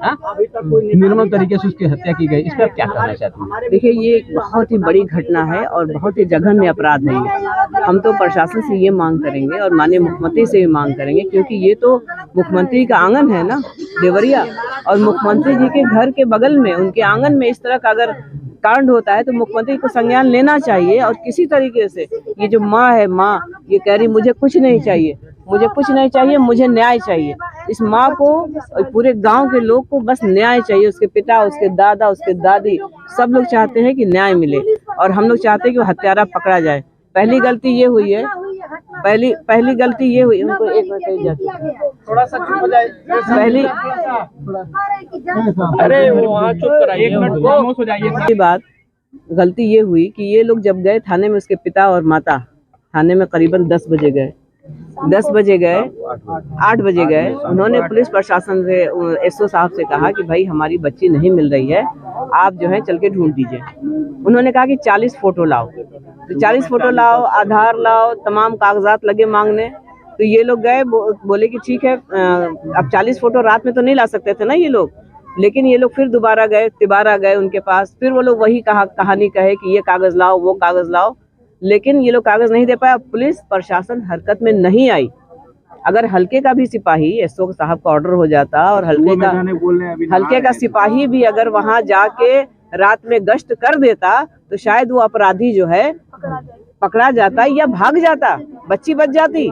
निर्मम तरीके से उसकी हत्या की गई, इस पर आप क्या कहना चाहते हैं? देखिए, ये बहुत ही बड़ी घटना है और बहुत ही जघन्य अपराध है ये। हम तो प्रशासन से ये मांग करेंगे और माननीय मुख्यमंत्री से भी मांग करेंगे, क्योंकि ये तो मुख्यमंत्री का आंगन है ना, देवरिया, और मुख्यमंत्री जी के घर के बगल में उनके आंगन में इस तरह का अगर कांड होता है तो मुख्यमंत्री को संज्ञान लेना चाहिए। और किसी तरीके से ये जो माँ है, माँ ये कह रही मुझे कुछ नहीं चाहिए, मुझे कुछ नहीं चाहिए, मुझे न्याय चाहिए। इस माँ को और पूरे गांव के लोग को बस न्याय चाहिए। उसके पिता, उसके दादा, उसके दादी, सब लोग चाहते हैं कि न्याय मिले और हम लोग चाहते हैं कि वो हत्यारा पकड़ा जाए। पहली गलती ये हुई है, पहली गलती ये हुई, उनको एक बार कही जाती थोड़ा सा हो जाए पहली, अरे वहाँ चुप कराइए, 1 मिनट खामोश हो जाइए। बात गलती ये हुई कि ये लोग जब गए थाने में, उसके पिता और माता थाने में करीबन 10 बजे गए, 8 बजे गए। उन्होंने पुलिस प्रशासन से, एसओ साहब से कहा कि भाई हमारी बच्ची नहीं मिल रही है, आप जो है चल के ढूंढ दीजिए। उन्होंने कहा कि 40 फोटो लाओ, तो 40 फोटो लाओ, आधार लाओ, तमाम कागजात लगे मांगने। तो ये लोग गए, बोले कि ठीक है, अब 40 फोटो रात में तो नहीं ला सकते थे ना ये लोग, लेकिन ये लोग फिर दोबारा गए, तिबारा गए उनके पास, फिर वो लोग वही कहानी कहे कि ये कागज लाओ, वो कागज लाओ, लेकिन ये लोग कागज नहीं दे पाया। पुलिस प्रशासन हरकत में नहीं आई। अगर हल्के का भी सिपाही, एसओ साहब का ऑर्डर हो जाता और हल्के का सिपाही भी अगर वहां जाके रात में गश्त कर देता तो शायद वो अपराधी जो है पकड़ा जाता या भाग जाता, बच्ची बच जाती।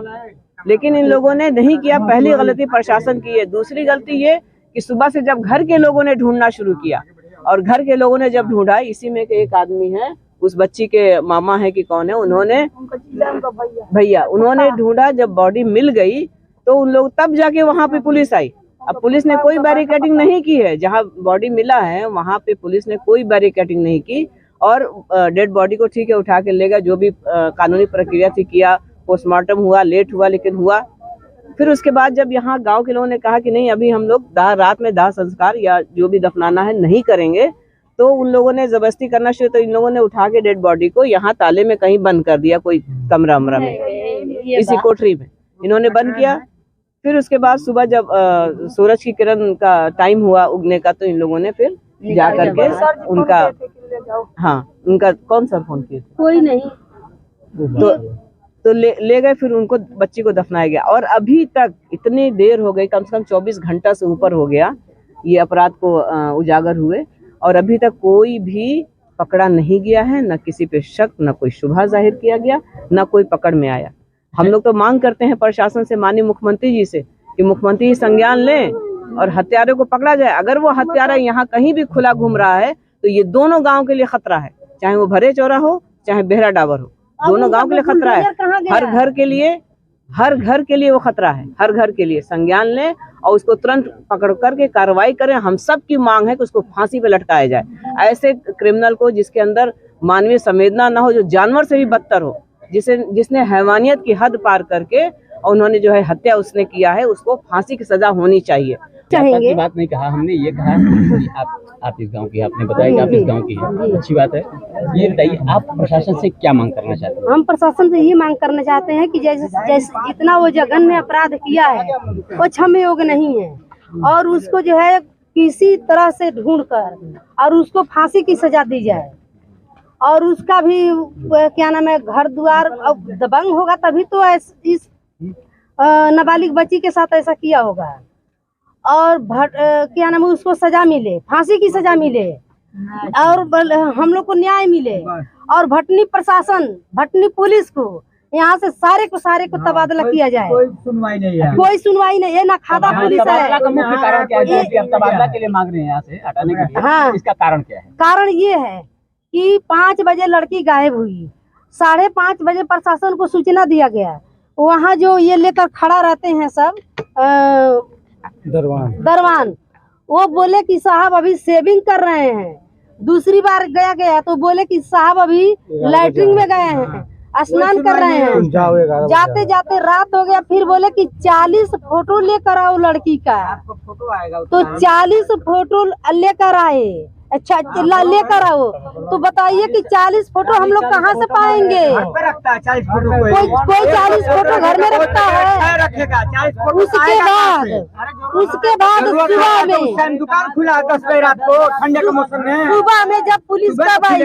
लेकिन इन लोगों ने नहीं किया। पहली गलती प्रशासन की है। दूसरी गलती ये कि सुबह से जब घर के लोगों ने ढूंढना शुरू किया और घर के लोगों ने जब ढूंढा, इसी में के एक आदमी है, उस बच्ची के मामा है कि कौन है, उन्होंने भैया उन्होंने ढूंढा। जब बॉडी मिल गई तो उन लोग तब जाके वहां पे पुलिस आई। अब पुलिस ने कोई बैरिकेडिंग नहीं की है, जहां बॉडी मिला है वहां पे पुलिस ने कोई बैरिकेडिंग नहीं की और डेड बॉडी को ठीक है उठा के ले गया। जो भी कानूनी प्रक्रिया थी किया, पोस्टमार्टम हुआ, लेट हुआ लेकिन हुआ। फिर उसके बाद जब यहाँ गांव के लोगों ने कहा कि नहीं अभी हम लोग रात में दाह संस्कार या जो भी दफनाना है नहीं करेंगे, तो उन लोगों ने जबरदस्ती करना शुरू। तो इन लोगों ने उठा के डेड बॉडी को यहाँ ताले में कहीं बंद कर दिया, कोई कमरा में, इसी कोठरी में इन्होंने बंद किया। फिर उसके बाद सुबह जब सूरज की किरण का टाइम हुआ उगने का, तो इन लोगों ने फिर जा करके उनका, हाँ उनका कौन सा फोन किया, कोई नहीं, तो ले गए। फिर उनको, बच्ची को दफनाया गया। और अभी तक इतनी देर हो गई, कम से कम 24 घंटा से ऊपर हो गया ये अपराध को उजागर हुए, और अभी तक कोई भी पकड़ा नहीं गया है, न किसी पे शक, न कोई शुबहा जाहिर किया गया, न कोई पकड़ में आया। हम लोग तो मांग करते हैं प्रशासन से, माननीय मुख्यमंत्री जी से, कि मुख्यमंत्री संज्ञान लें और हत्यारे को पकड़ा जाए। अगर वो हत्यारा यहाँ कहीं भी खुला घूम रहा है तो ये दोनों गांव के लिए खतरा है, चाहे वो भरे चौरा हो चाहे बेहरा डाबर हो, दोनों गांव के लिए खतरा है। हर घर के लिए वो खतरा है। हर घर के लिए संज्ञान लें और उसको तुरंत पकड़ करके कार्रवाई करें। हम सब की मांग है कि उसको फांसी पे लटकाया जाए। ऐसे क्रिमिनल को जिसके अंदर मानवीय संवेदना ना हो, जो जानवर से भी बदतर हो, जिसने हैवानियत की हद पार करके और उन्होंने जो है हत्या उसने किया है, उसको फांसी की सजा होनी चाहिए। की बात नहीं कहा हमने, ये कहा कि आप इस गांव की, आपने बताया कि आप इस गांव की हैं, अच्छी बात है। ये बताइए आप प्रशासन से क्या मांग करना चाहते हैं? हम प्रशासन से ये मांग करना चाहते हैं कि जैसे जितना वो जघन्य अपराध किया है वो क्षम्य योग्य नहीं है, और उसको जो है किसी तरह से ढूंढकर और उसको फांसी की सजा दी जाए। और उसका भी क्या नाम है, घर द्वार, अब दबंग होगा तभी तो इस नाबालिग बच्ची के साथ ऐसा किया होगा। और क्या नाम है, उसको सजा मिले, फांसी की सजा मिले और हम लोग को न्याय मिले। और भटनी प्रशासन, भटनी पुलिस को यहाँ से सारे को तबादला किया जाए। कोई सुनवाई नहीं है, कोई सुनवाई नहीं है, ना खाता पुलिस है। मुख्य कारण क्या है कि आप तबादला के लिए मांग रहे हैं यहाँ से हटाने के लिए? हाँ, इसका कारण क्या है? कारण ये है कि 5 बजे लड़की गायब हुई, 5:30 बजे प्रशासन को सूचना दिया गया। वहाँ जो ये लेकर खड़ा रहते हैं सब दरवान, वो बोले कि साहब अभी सेविंग कर रहे हैं। दूसरी बार गया तो बोले कि साहब अभी लैट्रिन में गए हैं, स्नान कर रहे हैं। जाते जाते रात हो गया। फिर बोले कि 40 फोटो लेकर आओ लड़की का, तो 40 फोटो लेकर आए। अच्छा लेकर आओ। तो बताइए कि 40 फोटो हम लोग कहाँ से पाएंगे? रखता है 40 फोटो कोई 40 फोटो घर में रखता है। रखेगा 40 फोटो। उसके बाद सुबह में दुकान खुला 10 बजे रात को ठंडे के मौसम में। सुबह में जब पुलिस कब आई?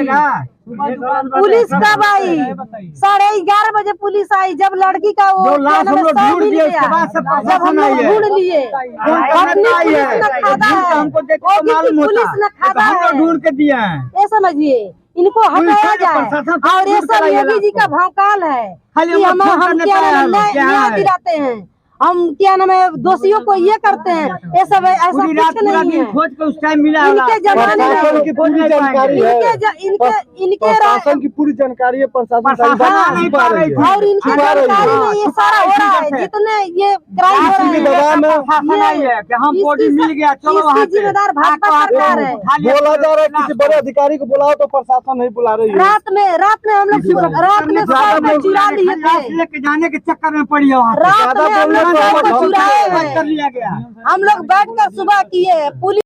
11:30 बजे पुलिस आई। जब लड़की का वो लाश हम लोग ढूंढ लिए, जब हम लोग ढूंढ लिए, अपनी पुलिस न खाता है, पुलिस न खाता है, ढूंढ के दिया है। ये समझिए, इनको हटाया जाए। और ये सब योगी जी का भौकाल है कि हम क्या न्याय दिलाते हैं, हम क्या नाम है दोषियों को ये करते हैं। ये सब ऐसा कुछ नहीं है। खोज के उस टाइम मिला इनके जमाने में की पूरी जानकारी है, इनके प्रशासन की पूरी जानकारी है, प्रशासन नहीं पा रही है। और इनकी जानकारी में ये सारा हो रहा है। जितने ये क्राइम हो रहे हैं, कि हम बॉडी मिल गया, चलो इसकी जिम्मेदार भाजपा सरकार है। बोला जा रहा है किसी बड़े अधिकारी को बुलाओ तो प्रशासन नहीं बुला रही है। रात में हम लोग रात में चुरा लिए थे। लेके जाने के चक्कर में पड़ी है वहाँ पे। रात में हम लोग चुराए हैं। कर लिया गया। हम लोग बैठकर सुबह किए। पुलिस